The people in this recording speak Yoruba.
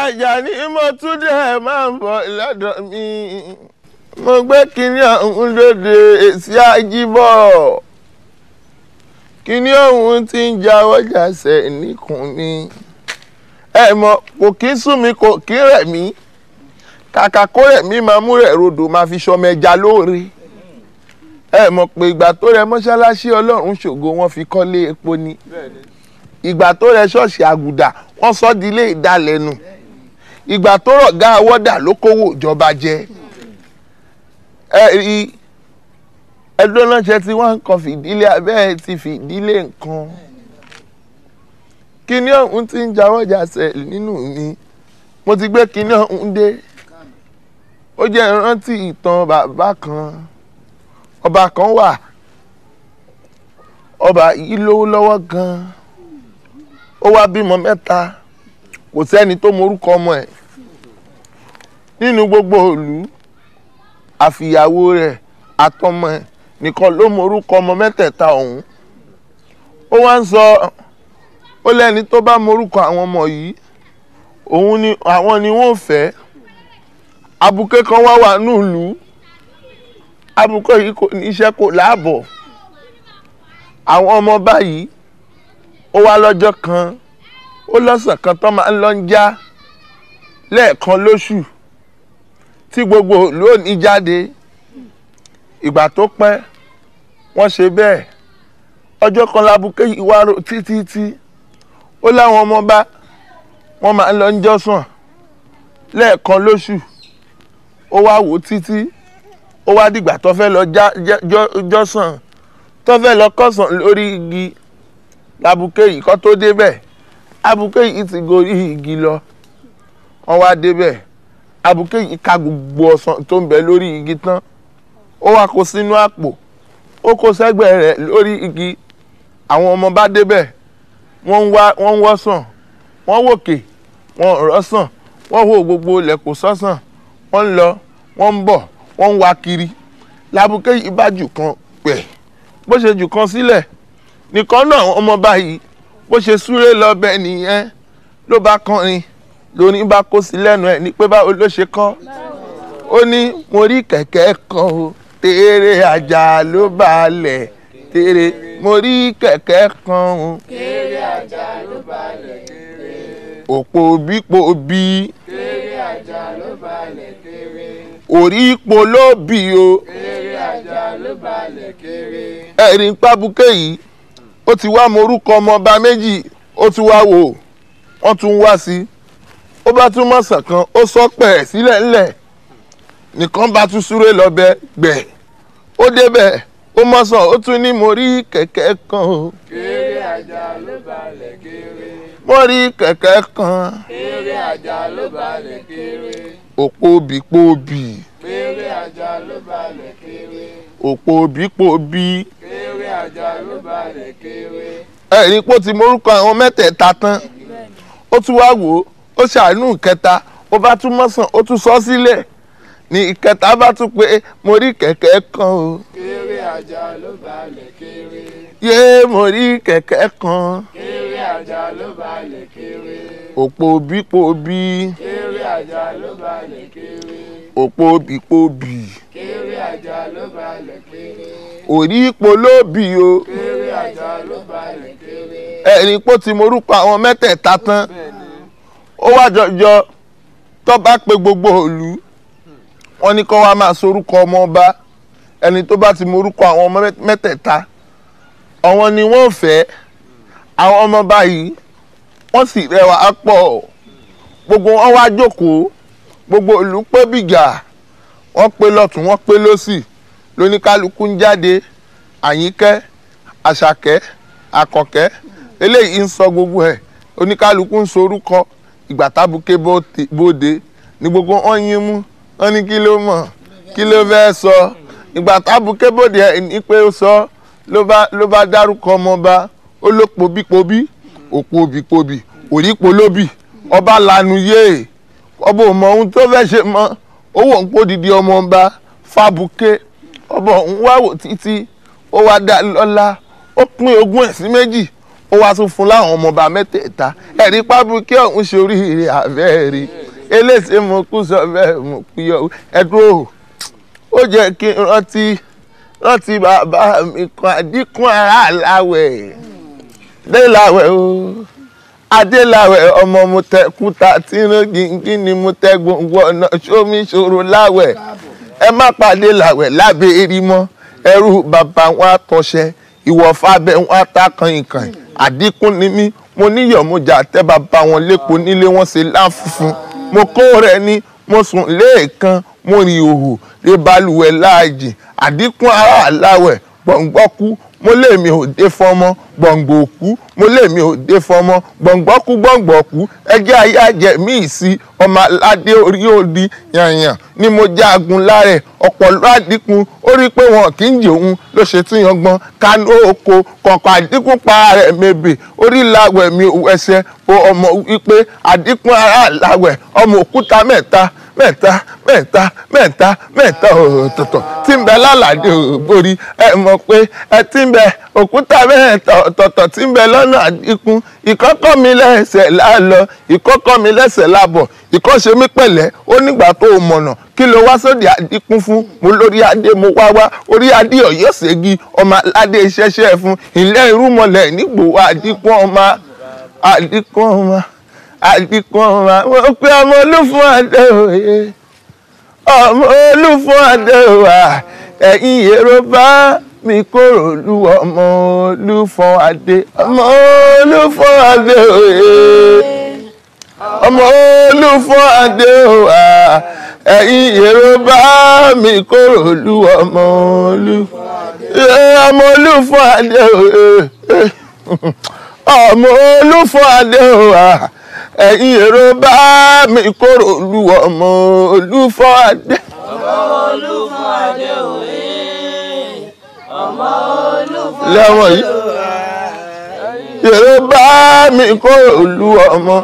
Àjàní mo tún dé máa ń bọ̀ lọ́dọ̀ mi. Mo gbé kinní ọ̀hún lóde èsì àjíbọ̀. Kinní ọ̀hún ti ń jáwọ́ jàsẹ̀ níkùn mi. Ẹ mọ̀ kò kí ń sún mi kò kí ń rẹ̀ mí. Kàkà kó rẹ̀ mí máa mú rẹ̀ rodò máa fi ṣọmọ ẹja lóore. Ẹ mọ̀ pé ìgbà tó rẹ mọ́ṣáláṣí Ọlọ́run ṣògo wọ́n fi kọ́lé epo ni. Ìgbà tó rẹ ṣọ́ọ̀ṣì àgùdà wọ́n sọ di ilé ìdálẹ́nu. Ìgbà tó rọ̀gá awọ́dà ló kówó ìjọba jẹ. Ẹdún ránṣẹ́ tí wọ́n ń kan fìdílé abẹ́ ẹ̀ ti fìdílé nǹkan. Kinní ọ̀hún ti ń jáwọ́ jàsẹ̀ nínú mi. Mo ti gbé kinní ọ̀hún dé. Ó jẹ́ ìrántí ìtàn bàbá kan. Ọba kan wà. Ọba yìí lówó lọ́wọ́ gan-an. Ó wá bímọ 3. Kò sẹ́ni tó morúkọ ọmọ ẹ̀. Nínú gbogbo ìlú àfìyàwó rẹ̀ àtọmọ ẹ̀ nìkan ló morúkọ ọmọ 3 ọ̀hún. Ó wá ń sọ ó lẹ́ni tó bá morúkọ àwọn ọmọ yìí àwọn ni wọ́n fẹ́. Abuké kan wà nílùú. Abuké yìí kò ní iṣẹ́ kò láàbọ̀. Àwọn ọmọ báyìí ó wá lọ́jọ́ kan ó lọ́sàn kan tó máa ń lọ ń já lẹ́ẹ̀kan lóṣù tí gbogbo ìlú ò ní jáde. Ìgbà tó pẹ́ wọ́n ṣe bẹ́ẹ̀. Ọjọ́ kan lábùké yìí wá rò títí ó láwọn ọmọ bá wọ́n máa ń lọ ń jọ́sàn lẹ́ẹ̀kan lóṣù. Ó wá wò títí ó wá dìgbà tó fẹ́ lọ jọ́sàn tó fẹ́ lọ kọ́sàn lórí igi. Lábùké yìí kọ́ tó débẹ̀ abuké yìí ti gorí igi lọ. Wọ́n wá débẹ̀ abuké yìí ká gbogbo ọsàn tó ń bẹ lórí igi tán. Ó wá kó sínú àpò ó kó sẹ́gbẹ̀ẹ́ rẹ̀ lórí igi. Àwọn ọmọ bá débẹ̀ wọ́n ń wọ́sàn wọ́n wòkè wọ́n rọ́sàn wọ́n wò gbogbo ilẹ̀ kò sọ́sàn. Wọ́n ń lọ wọ́n ń bọ̀ wọ́n ń wá kiri. Lábùké yìí bá jù kan pẹ̀ bó ṣe jù kan sílẹ̀ nìkan náà ọmọ báyìí bó ṣe súré lọ bẹ́ẹ̀ nìyẹn ló bá kọrin lórí bá kó sí lẹ́nu ẹ̀ ní pé báwo ló ṣe kọ́. Ó ní mo rí kẹ̀kẹ́ kan o tèrè àjà ló balẹ̀ tèrè mo rí kẹ̀kẹ́ kan o tèrè àjà ló balẹ̀ tèrè òpó bípo bí tèrè àjà ló balẹ̀ tèrè orí ipò ló bì o tèrè àjà ló balẹ̀ tèrè. Ẹ̀rín pábùké yìí ó ti wá morúkọ ọmọ ọba méjì ó tún wá wò wọ́n tún wá sí. Ó bá tún mọ̀sán kan ó sọ pẹ̀ sílẹ̀ ńlẹ̀ nìkan bá tún súré lọ bẹ gbẹ̀. Ó débẹ̀ ó mọ̀sán ó tún ní mo rí kẹ̀kẹ́ kan o. Kéré àjà ló balẹ̀ kéré. Mo rí kẹ̀kẹ́ kan. Kéré àjà ló balẹ̀ kéré. Òpó bípòbí. Kéré àjà ló balẹ̀ kéré. Òpó bípòbí. Kéré àjà ló balẹ̀ kéré. Ẹ̀rín pó ti morúkọ àwọn 3 tán. Ó tún wá wò ó ṣàánú ìkẹta ó bá tún mọ̀sán ó tún sọ sílẹ̀ ní ìkẹta bá tún pé mo rí kẹ̀kẹ́ kan o. Kéré àjà ló balẹ̀ kéré. Yé mo rí kẹ̀kẹ́ kan. Kéré àjà ló balẹ̀ kéré. Òpó bípòbí. Kéré àjà ló balẹ̀ kéré. Òpó bípòbí. Kéré àjà ló balẹ̀ kéré. Orí ipò ló bì o. Kéré àjà ló balẹ̀ kéré. Ẹ̀rín pó ti morúkọ àwọn 3 tán. Ó wá jọjọ tó bá pe gbogbo ìlú wọ́n ní kó wá máa sorúkọ ọmọ ọba. Ẹni tó bá ti morúkọ àwọn ọmọ 3 àwọn ni wọ́n fẹ́. Àwọn ọmọ báyìí wọ́n sì rẹwà pọ̀. Gbogbo wọn wá jókòó gbogbo ìlú pé bìgà wọ́n pé lọ́tún wọ́n pé lósì lóníkálukú ń jáde. Àyìnkẹ́ Àṣàkẹ́ Àkànkẹ́ eléyìí ń sọ gbogbo ẹ̀ oníkálukú ń sorúkọ. Ìgbà tábùké bóde ní gbogbo wọn yín mú wọn ní kí ló mọ̀ kí ló fẹ́ sọ. Ìgbà tábùké bóde ẹ̀ ní pé ó sọ ló bá dárúkọ ọmọọba ó ló pobípobí òpó bípobí òrípo lóbì. Ọba lanu yé ọba ò mọ ohun tó fẹ́ ṣe mọ́ owó ń pò dìdí ọmọọba fábùké. Ọba òun wá wò títí ó wá dá lọ́lá ó pín ogún ẹ̀ sí méjì ó wá tún fún láwọn ọmọọba mẹ́tẹ̀ẹ̀ta ẹ̀rí pábùkẹ́ ọ̀hún ṣe oríire àbẹ́ẹ̀rí eléṣe mo kú sọ bẹ́ẹ̀ mo piyọ ẹ̀dúró ó jẹ́ kí n rántí bàbá mi kan àdínkù ara àláwẹ̀ déláwẹ̀ o adéláwẹ̀ ọmọ mo tẹ kúta tí ń gíngín ni mo tẹ gbòǹgbò ọ̀nà sómi ṣòro láwẹ̀ ẹ má pàdé láwẹ̀ lábẹ́ erimọ́ ẹrú bàbá wọn àtọ̀ṣẹ ìwọ̀fà bẹ wọn àtàkàn ìkàn àdínkù ni mí mo níyọ̀ mo jà tẹ́ bàbá wọn lépo nílé wọn ṣe láǹfùfún mo kó rẹ ní mo sùn lẹ́ẹ̀kan mo rìn òhò lè balùwẹ̀ láàjì àdínkù ara àláwẹ̀ gbọ̀ngbọ́kú mo lè mi ò dé fọmọ gbọ̀ngbò òkú mo lè mi ò dé fọmọ gbọ̀ngbọ́kú gbọ̀ngbọ̀kú ẹjẹ́ ayé àjẹ́ míì sí ọmọ aládé orí òdi yànyàn ni mo jagun lárẹ̀ ọ̀pọ̀lọ́ àdínkù ó rí pé wọn kì í jẹun ló ṣe tún yangbọ́n kánú oko kọ̀ọ̀kan àdínkù pa rẹ̀ mebè orí làwẹ̀ mi ò ẹsẹ̀ o ọmọ wípé àdínkù ara làwẹ̀ ọmọ òkúta mẹ́ta ọ̀tọ̀ọ̀tọ̀ tí ń bẹ lálàdé òborí ẹ mọ̀ pé ẹ tí ń bẹ òkúta mẹ́ta ọ̀tọ̀ọ̀tọ̀ tí ń bẹ lọ́nà àdínkù ìkọ́kọ́ mi lẹ́sẹ̀ lálọ ìkọ́kọ́ mi lẹ́sẹ̀ lábọ̀ ìkọ́ṣe mi pẹ̀lẹ́ ó nígbà tó o mọ̀nà kí ló wá sóde àdínkù fún mo lórí adé mo wá orí adé ọ̀yọ́ ṣègi ọmọ aládé iṣẹ́ṣẹ́ fún ilẹ̀ irúmọlẹ̀ nígbò àdínkù ọmọ mo pe ọmọ olúfún adé òye ọmọ olúfún adé òwà ẹ̀yin Yorùbá mi kóró lu ọmọ olúfún adé òye ọmọ olúfún adé òwà ẹ̀yin Yorùbá mi kóró lu ọmọ olúfún adé òye ọmọ olúfún adé òwà ẹ̀yin Yorùbá mi kóró lu ọmọ olúfún adé. ọmọ olúfún adé òwe ọmọ olúfún adé òwe Yorùbá mi kóró lu ọmọ.